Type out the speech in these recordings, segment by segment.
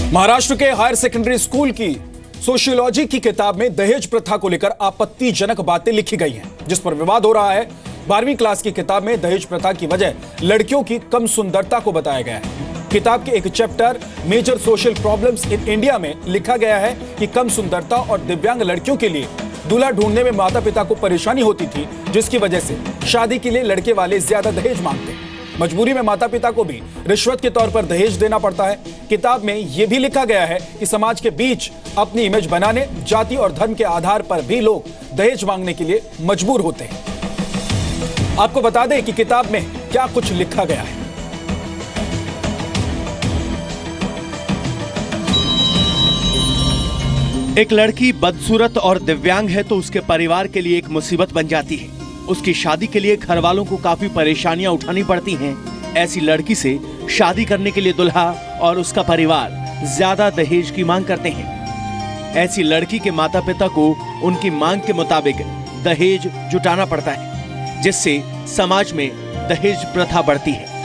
महाराष्ट्र के higher secondary school की sociology की किताब में दहेज प्रथा को लेकर आपत्तिजनक बातें लिखी गई हैं, जिस पर विवाद हो रहा है। 12वीं क्लास की किताब में दहेज प्रथा की वजह लड़कियों की कम सुंदरता को बताया गया है। किताब के एक chapter major social problems in India में लिखा गया है कि कम सुंदरता और दिव्यांग लड़कियों के लिए दूल्हा ढूंढने में माता पिता को परेशानी होती थी, जिसकी वजह से शादी के लिए लड़के वाले ज्यादा दहेज मांगते हैं। मजबूरी में माता पिता को भी रिश्वत के तौर पर दहेज देना पड़ता है। किताब में यह भी लिखा गया है कि समाज के बीच अपनी इमेज बनाने, जाति और धर्म के आधार पर भी लोग दहेज मांगने के लिए मजबूर होते हैं। आपको बता दें कि किताब में क्या कुछ लिखा गया है। एक लड़की बदसूरत और दिव्यांग है तो उसके परिवार के लिए एक मुसीबत बन जाती है। उसकी शादी के लिए घर वालों को काफी परेशानियां उठानी पड़ती हैं। ऐसी लड़की से शादी करने के लिए दुल्हा और उसका परिवार ज्यादा दहेज की मांग करते हैं। ऐसी लड़की के माता पिता को उनकी मांग के मुताबिक दहेज जुटाना पड़ता है, जिससे समाज में दहेज प्रथा बढ़ती है।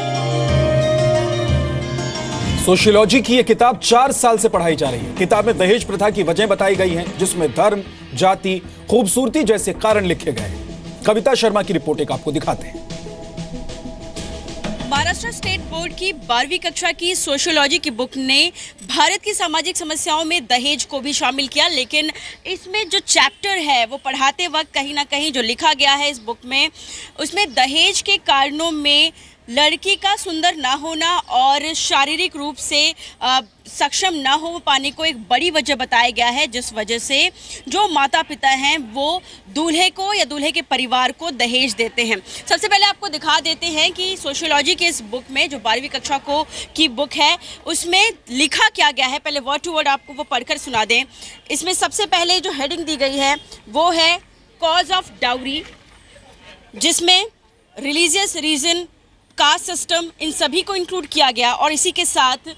सोशियोलॉजी की यह किताब 4 साल से पढ़ाई जा रही है। किताब में दहेज प्रथा की वजह बताई गई हैं, जिसमें धर्म, जाति, खूबसूरती जैसे कारण लिखे गए हैं। कविता शर्मा की रिपोर्ट एक आपको दिखाते हैं। महाराष्ट्र स्टेट बोर्ड की 12वीं कक्षा की सोशियोलॉजी की बुक ने भारत की सामाजिक समस्याओं में दहेज को भी शामिल किया, लेकिन इसमें जो चैप्टर है वो पढ़ाते वक्त कहीं ना कहीं जो लिखा गया है इस बुक में, उसमें दहेज के कारणों में लड़की का सुंदर ना होना और शारीरिक रूप से सक्षम ना हो पाने को एक बड़ी वजह बताया गया है, जिस वजह से जो माता पिता हैं वो दूल्हे को या दूल्हे के परिवार को दहेज देते हैं। सबसे पहले आपको दिखा देते हैं कि सोशियोलॉजी के इस बुक में जो 12वीं कक्षा की बुक है उसमें लिखा क्या गया है। पहले वर्ड टू वर्ड आपको वो पढ़कर सुना दें। इसमें सबसे पहले जो हेडिंग दी गई है वो है कॉज ऑफ डाउरी, जिसमें रिलीजियस रीजन, कास्ट सिस्टम, इन सभी को इंक्लूड किया गया। और इसी के साथ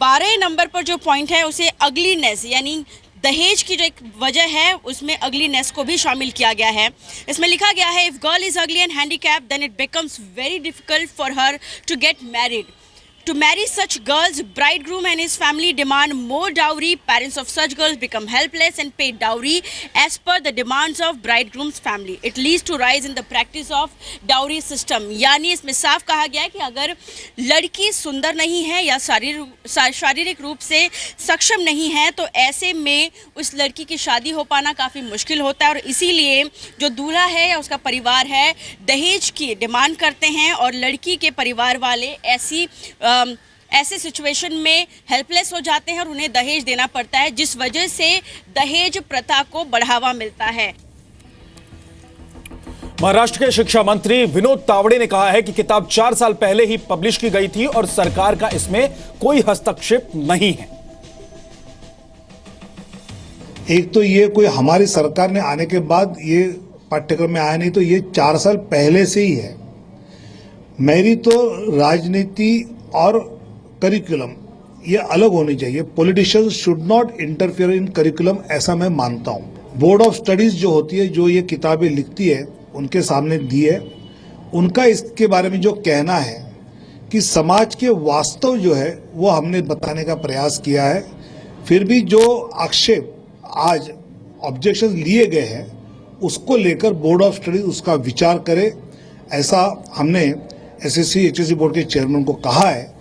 12 नंबर पर जो पॉइंट है उसे अगलीनेस, यानी दहेज की जो एक वजह है उसमें अगलीनेस को भी शामिल किया गया है। इसमें लिखा गया है if girl is ugly and handicapped then it becomes very difficult for her to get married. To marry such girls, bridegroom and his family demand more dowry. Parents of such girls become helpless and pay dowry as per the demands of bridegroom's family. It leads to rise in the practice of dowry system. यानी इसमें साफ कहा गया है कि अगर लड़की सुंदर नहीं है या शारीरिक रूप से सक्षम नहीं है तो ऐसे में उस लड़की की शादी हो पाना काफ़ी मुश्किल होता है, और इसीलिए जो दूल्हा है या उसका परिवार है दहेज की डिमांड करते हैं और लड़की के परिवार वाले ऐसे सिचुएशन में हेल्पलेस हो जाते हैं और उन्हें दहेज देना पड़ता है, जिस वजह से दहेज प्रथा को बढ़ावा मिलता है। महाराष्ट्र के शिक्षा मंत्री विनोद तावड़े ने कहा है कि किताब 4 साल पहले ही पब्लिश की गई थी और सरकार का इसमें कोई हस्तक्षेप नहीं है। एक तो ये कोई हमारी सरकार ने आने के बाद ये पाठ्यक्रम में आया नहीं, तो ये 4 साल पहले से ही है। मेरी तो राजनीति और करिकुलम ये अलग होनी चाहिए। Politicians should not interfere in curriculum, ऐसा मैं मानता हूँ। बोर्ड ऑफ स्टडीज जो होती है, जो ये किताबें लिखती है, उनके सामने दी है। उनका इसके बारे में जो कहना है कि समाज के वास्तव जो है वो हमने बताने का प्रयास किया है। फिर भी जो आक्षेप आज ऑब्जेक्शन लिए गए हैं उसको लेकर बोर्ड ऑफ स्टडीज उसका विचार करे, ऐसा हमने एसएससी एचएससी बोर्ड के चेयरमैन को कहा है।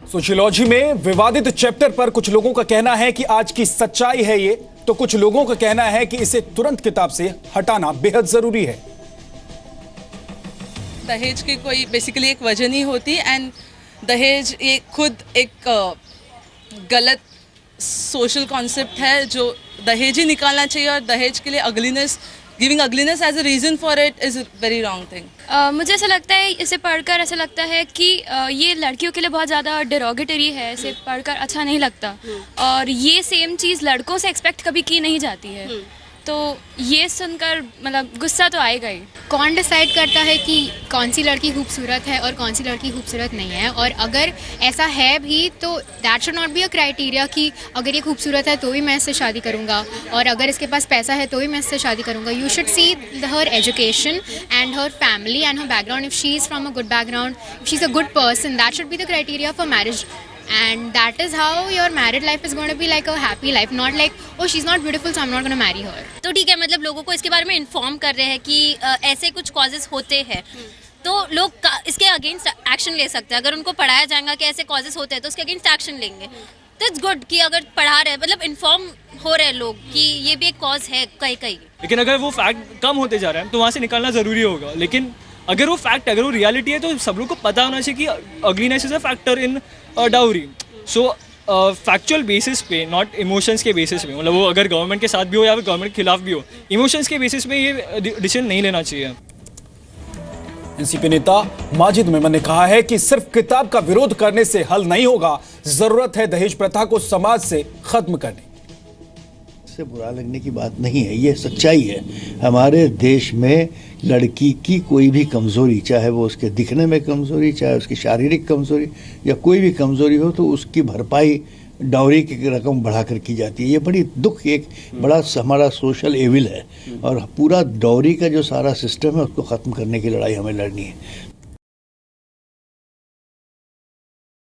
सोशियोलॉजी में विवादित चैप्टर पर कुछ लोगों का कहना है कि आज की सच्चाई है ये, तो कुछ लोगों का कहना है कि इसे तुरंत किताब से हटाना बेहद जरूरी है। दहेज की कोई बेसिकली एक वजह नहीं होती, एंड दहेज ये खुद एक गलत सोशल कॉन्सेप्ट है जो दहेज ही निकालना चाहिए, और दहेज के लिए giving ugliness as a reason for it is very wrong thing. मुझे ऐसा लगता है, इसे पढ़कर ऐसा लगता है कि ये लड़कियों के लिए बहुत ज़्यादा डेरोगेटरी है। इसे पढ़कर अच्छा नहीं लगता, और ये सेम चीज़ लड़कों से एक्सपेक्ट कभी की नहीं जाती है। तो ये सुनकर मतलब गुस्सा तो आएगा ही। कौन डिसाइड करता है कि कौन सी लड़की खूबसूरत है और कौन सी लड़की खूबसूरत नहीं है? और अगर ऐसा है भी तो that should not be a criteria कि अगर ये खूबसूरत है तो ही मैं इससे शादी करूँगा, और अगर इसके पास पैसा है तो ही मैं इससे शादी करूँगा। You should see her education and her family and her background. If she is from a good background, if she is a good person, that should be the criteria for marriage and that is how your married life is going to be like a happy life, not like oh she's not beautiful so I'm not going to marry her. तो ठीक है, मतलब लोगों को इसके बारे में inform कर रहे हैं कि ऐसे कुछ कॉजेज होते हैं, तो लोग इसके अगेंस्ट एक्शन ले सकते हैं। अगर उनको पढ़ाया जाएगा कि ऐसे कॉजेज होते हैं तो उसके अगेंस्ट एक्शन लेंगे। तो इट्स गुड कि अगर पढ़ा रहे हैं, मतलब इन्फॉर्म हो रहे हैं लोग कि ये भी एक कॉज है कहीं कहीं। लेकिन अगर वो फैक्ट कम होते जा रहे हैं तो वहाँ से निकालना ज़रूरी होगा। लेकिन अगर वो फैक्ट, अगर वो रियलिटी है तो सब लोग को पता होना चाहिए कि ugliness is a factor in dowry. So factual basis पे, नॉट इमोशंस के बेसिस पे, मतलब वो अगर गवर्नमेंट के साथ भी हो या फिर गवर्नमेंट के खिलाफ भी हो, इमोशंस के बेसिस पे ये डिसीजन नहीं लेना चाहिए। एनसीपी नेता माजिद मेमन ने कहा है कि सिर्फ किताब का विरोध करने से हल नहीं होगा, जरूरत है दहेज प्रथा को समाज से खत्म करने। इससे बुरा लगने की बात नहीं है, ये सच्चाई है। हमारे देश में लड़की की कोई भी कमज़ोरी, चाहे वो उसके दिखने में कमज़ोरी, चाहे उसकी शारीरिक कमज़ोरी या कोई भी कमज़ोरी हो, तो उसकी भरपाई डाउरी की रकम बढ़ाकर की जाती है। ये बड़ी दुख, एक बड़ा हमारा सोशल एविल है और पूरा डाउरी का जो सारा सिस्टम है उसको ख़त्म करने की लड़ाई हमें लड़नी है।